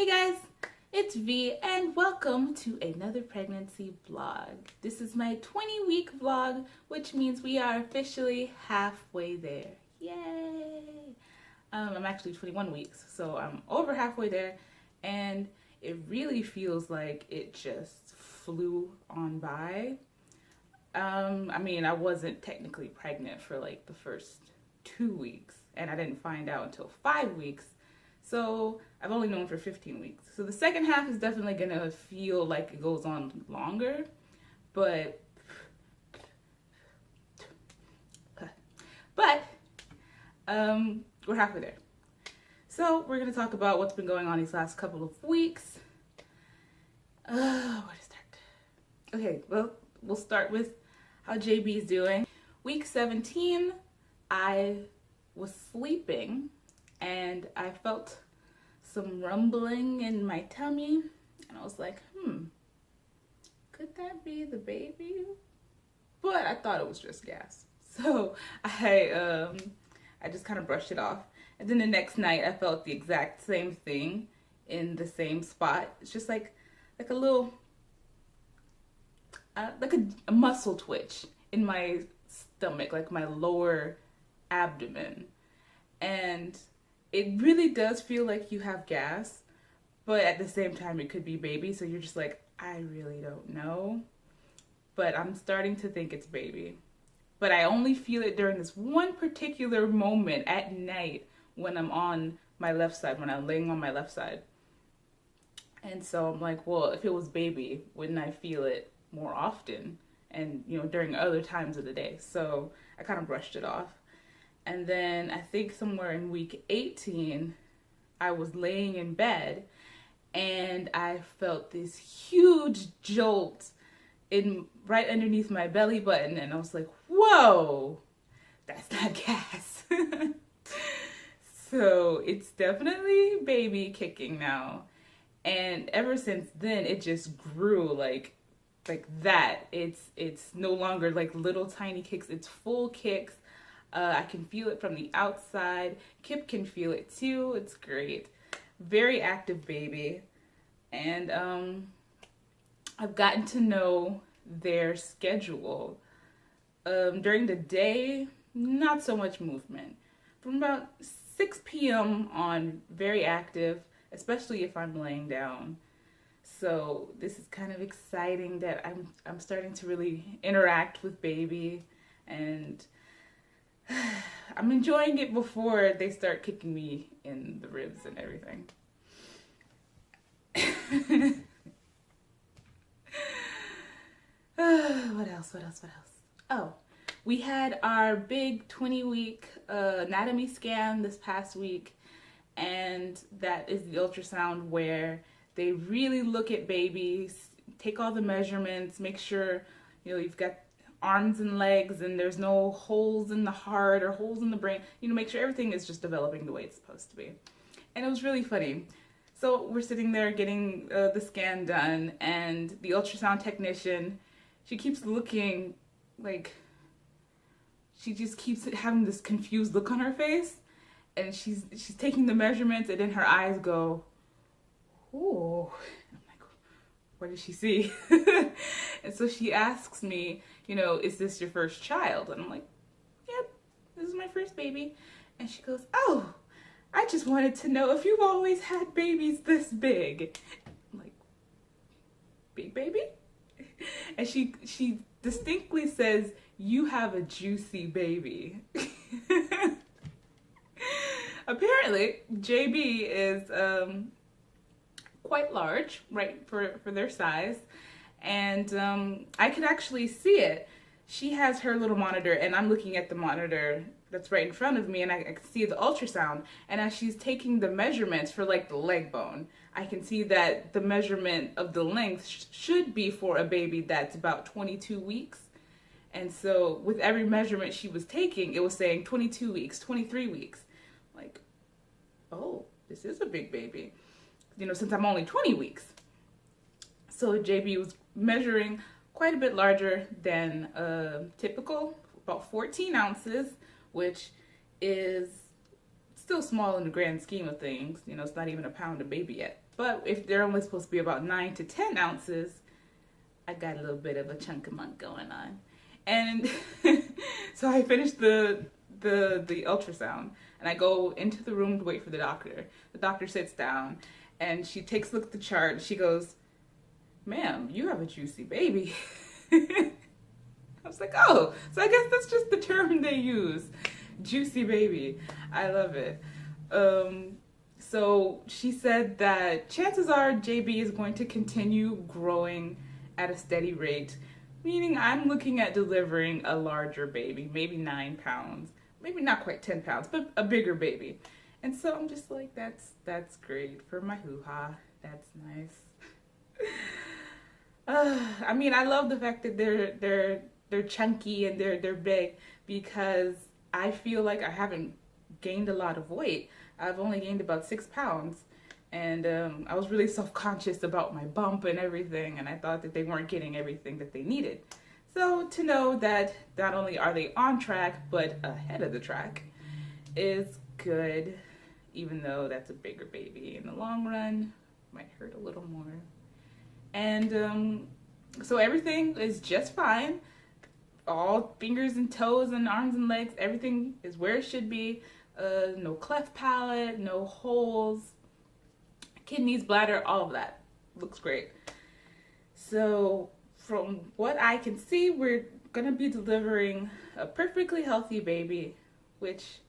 Hey guys, it's V and welcome to another pregnancy vlog. This is my 20-week vlog, which means we are officially halfway there. Yay! I'm actually 21 weeks, so I'm over halfway there, and it really feels like it just flew on by. I mean, I wasn't technically pregnant for like the first 2 weeks, and I didn't find out until 5 weeks. So I've only known for 15 weeks. So the second half is definitely gonna feel like it goes on longer, but we're halfway there. So we're gonna talk about what's been going on these last couple of weeks. Where to start? Okay, well, we'll start with how JB is doing. Week 17, I was sleeping and I felt some rumbling in my tummy, and I was like, could that be the baby? But I thought it was just gas, so I just kind of brushed it off. And then the next night I felt the exact same thing in the same spot. It's just like a little like a muscle twitch in my stomach, like my lower abdomen. And it really does feel like you have gas, but at the same time it could be baby, so you're just like, I really don't know. But I'm starting to think it's baby. But I only feel it during this one particular moment at night when I'm on my left side, when I'm laying on my left side. And so I'm like, well, if it was baby, wouldn't I feel it more often? And, you know, during other times of the day. So I kind of brushed it off. And then I think somewhere in week 18, I was laying in bed and I felt this huge jolt right underneath my belly button. And I was like, whoa, that's not gas. So it's definitely baby kicking now. And ever since then, it just grew like that. It's no longer like little tiny kicks, it's full kicks. I can feel it from the outside. Kip can feel it too. It's great. Very active baby. And I've gotten to know their schedule. During the day, not so much movement. From about 6 p.m. on, very active, especially if I'm laying down. So this is kind of exciting that I'm starting to really interact with baby, and I'm enjoying it before they start kicking me in the ribs and everything. What else? Oh, we had our big 20-week anatomy scan this past week, and that is the ultrasound where they really look at babies, take all the measurements, make sure, you know, you've got arms and legs and there's no holes in the heart or holes in the brain, you know, make sure everything is just developing the way it's supposed to be. And it was really funny. So we're sitting there getting the scan done, and the ultrasound technician, she keeps looking like, she just keeps having this confused look on her face, and she's taking the measurements, and then her eyes go, ooh. I'm like, what did she see? And so she asks me, you know, is this your first child? And I'm like, yep, this is my first baby. And she goes, oh, I just wanted to know if you've always had babies this big. I'm like, big baby? And she distinctly says, you have a juicy baby. Apparently, JB is quite large, right, for their size. And I could actually see it. She has her little monitor, and I'm looking at the monitor that's right in front of me, and I can see the ultrasound. And as she's taking the measurements for like the leg bone, I can see that the measurement of the length should be for a baby that's about 22 weeks. And so with every measurement she was taking, it was saying 22 weeks, 23 weeks. Like, oh, this is a big baby, you know, since I'm only 20 weeks. So JB was measuring quite a bit larger than typical, about 14 ounces, which is still small in the grand scheme of things. You know, it's not even a pound of baby yet. But if they're only supposed to be about 9 to 10 ounces, I got a little bit of a chunk of monk going on. And so I finished the ultrasound, and I go into the room to wait for the doctor. The doctor sits down, and she takes a look at the chart. She goes, "Ma'am, you have a juicy baby." I was like, oh, so I guess that's just the term they use. Juicy baby. I love it. So she said that chances are JB is going to continue growing at a steady rate, meaning I'm looking at delivering a larger baby, maybe 9 pounds, maybe not quite 10 pounds, but a bigger baby. And so I'm just like, that's great for my hoo-ha. That's nice. I mean, I love the fact that they're chunky and they're big, because I feel like I haven't gained a lot of weight. I've only gained about 6 pounds, and I was really self-conscious about my bump and everything, and I thought that they weren't getting everything that they needed. So to know that not only are they on track, but ahead of the track is good, even though that's a bigger baby. In the long run, might hurt a little more. And so everything is just fine. All fingers and toes and arms and legs, everything is where it should be. No cleft palate, no holes, kidneys, bladder, all of that looks great. So from what I can see, we're gonna be delivering a perfectly healthy baby, which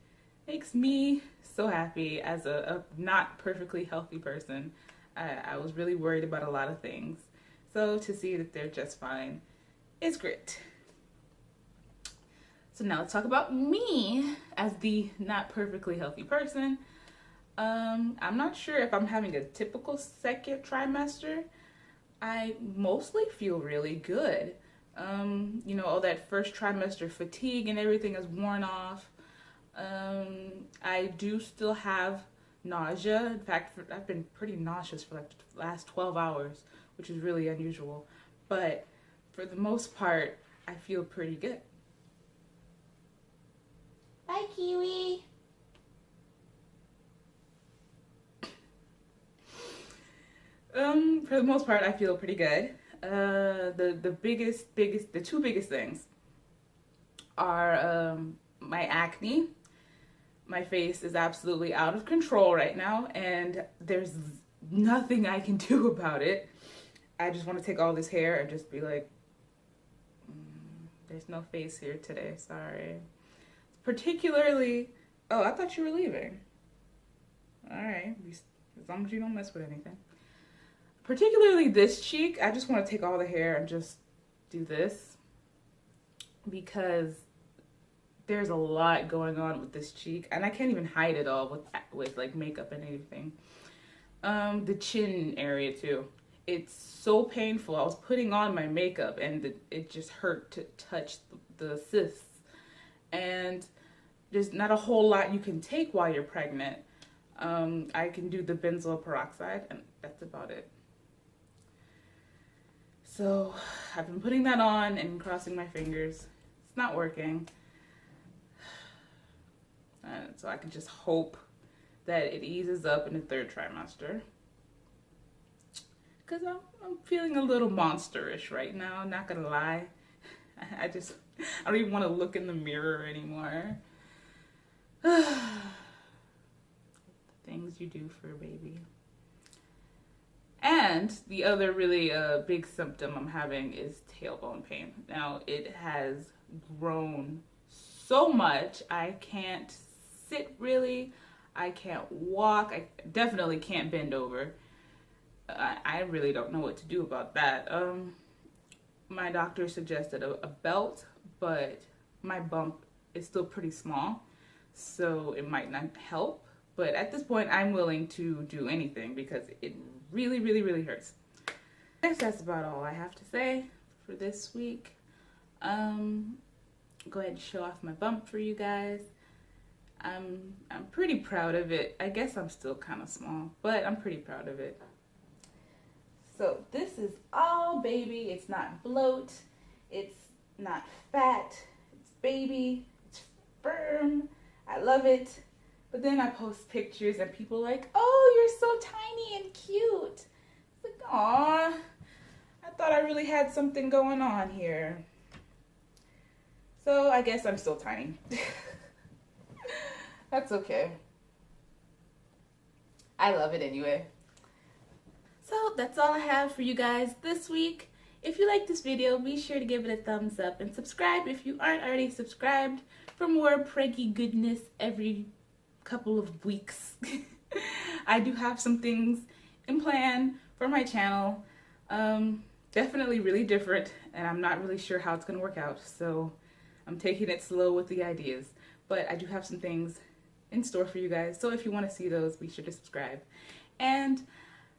makes me so happy as a not perfectly healthy person. I was really worried about a lot of things. So to see that they're just fine is great. So now let's talk about me as the not perfectly healthy person. I'm not sure if I'm having a typical second trimester. I mostly feel really good. You know, all that first trimester fatigue and everything is worn off. I do still have nausea. In fact, I've been pretty nauseous for like the last 12 hours, which is really unusual. But for the most part, I feel pretty good. Bye, Kiwi. For the most part, I feel pretty good. The two biggest things are my acne. My face is absolutely out of control right now, and there's nothing I can do about it. I just want to take all this hair and just be like, there's no face here today, sorry. Particularly, oh, I thought you were leaving. All right, as long as you don't mess with anything. Particularly this cheek, I just want to take all the hair and just do this, because there's a lot going on with this cheek, and I can't even hide it all with like makeup and anything. The chin area too. It's so painful. I was putting on my makeup and it just hurt to touch the cysts. And there's not a whole lot you can take while you're pregnant. I can do the benzoyl peroxide, and that's about it. So I've been putting that on and crossing my fingers. It's not working. So I can just hope that it eases up in the third trimester. Because I'm feeling a little monsterish right now, not gonna lie. I don't even want to look in the mirror anymore. The things you do for a baby. And the other really big symptom I'm having is tailbone pain. Now, it has grown so much. I can't sit really. I can't walk. I definitely can't bend over. I really don't know what to do about that. My doctor suggested a belt, but my bump is still pretty small, so it might not help. But at this point, I'm willing to do anything because it really, really, really hurts. I guess that's about all I have to say for this week. Go ahead and show off my bump for you guys. I'm pretty proud of it. I guess I'm still kind of small, but I'm pretty proud of it. So this is all baby. It's not bloat. It's not fat. It's baby. It's firm. I love it. But then I post pictures and people are like, oh, you're so tiny and cute. It's like, aw, I thought I really had something going on here. So I guess I'm still tiny. That's okay. I love it anyway. So that's all I have for you guys this week. If you like this video, be sure to give it a thumbs up and subscribe if you aren't already subscribed for more preggy goodness every couple of weeks. I do have some things in plan for my channel. Definitely really different, and I'm not really sure how it's going to work out, so I'm taking it slow with the ideas. But I do have some things in store for you guys, so if you want to see those, be sure to subscribe. And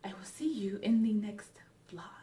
I will see you in the next vlog.